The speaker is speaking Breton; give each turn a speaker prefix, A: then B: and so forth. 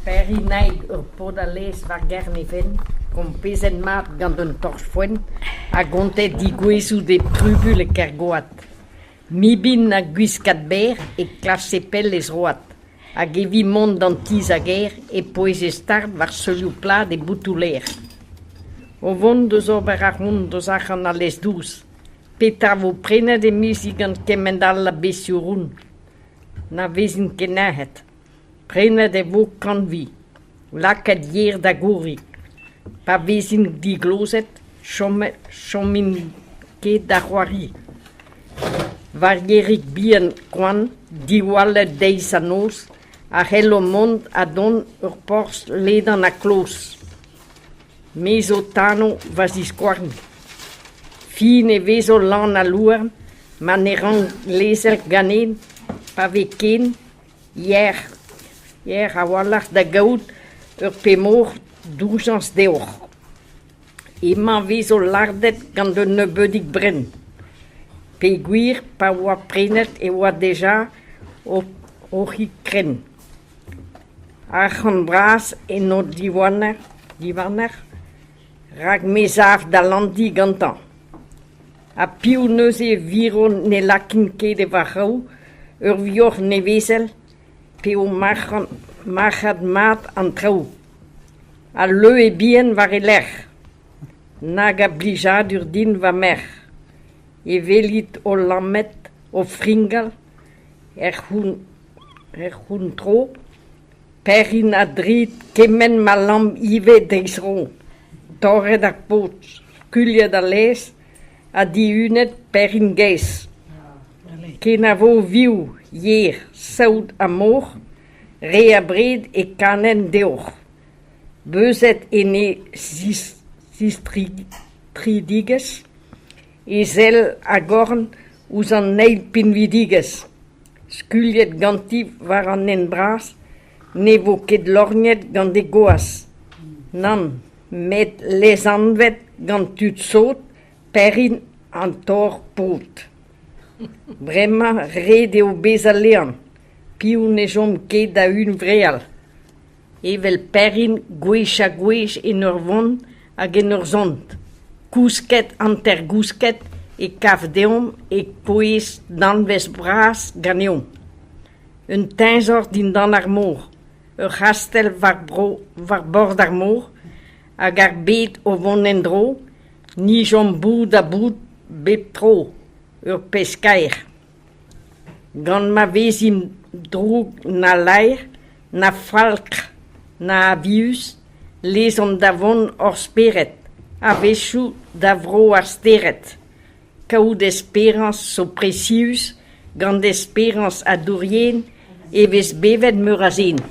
A: Perinaig podales var gerne ven, com pesen mat gant un torchfoen, a gontet digouezou de prubul e kergoat. Mibin a guiskat ber e klasepel ez roat. A gevi mont d'antiz a guerre e poez start var seliou pla de boutouler. O vont deus ober a rond deus achan a les douz. Petra vo prenet e music gant kemendal la besio roun. Na vezin kenahet. Prenet e vo kanvi. Laket yer da gourik. Pa vezin di glozet, chomin ket da c'hoari. Var yerik bien kwan, diwalet deiz a noz, a c'hell o mont a don ur porz ledan a kloz. Mezo tano vas iskoarn. Fin e vezo lan a louarn, man e ran lezel ganen, pa ve ken, hier a walach da gaout ur pemor doujans deoc'h. Ema vezo lardet gant un nebedik brenn. Pe gwir pa oa prenet e oa deja o c'hi kren. Arc'han bras e no divaner, rag mezav da landi gantan. A piou neuze viro ne lakin ket e varc'hou, ur vioc'h ne vezel, pe o marc'had mat an traoù. A leu e bien var e lec'h, nag a blijad ur din va merc'h. E velit o lammet o fringal, c'hun tro, perin a drit kemen ma lamp ive deiz ro, torret ar poch, skuliet a lez, a diunet perin gez. Ken a vo viou, yer, saout a mor, re a bred e kanen deoc'h. Beuzet ene tridiges, ezel a gorn ouz an neil pinvidiges. Skuliet ganti war an en bras, ne vo ket lorgnet gant e goas. Nan, met les anvet gant tud sot, perin an tor pot. Bremañ red eo bez a lean, piou ne jom ket da un vreal. Evel perin gwech a gwech en ur vont hag en ur zont. Kousket anter gousket e kav deom e poez danvez bras ganeom. Un teinzor din dan ar mor, ur c'hastel var bord ar mor, hag ar bet o vont en dro, ni jom bout a bout bet tro, ur peskaer. Gant ma vezin droug na lair, na falk, na avius, lezon da vont or speret, a vechou da vro ar steret. Kaout espérance so precius, gant espérance a dourien, e vez bevet meur a zin.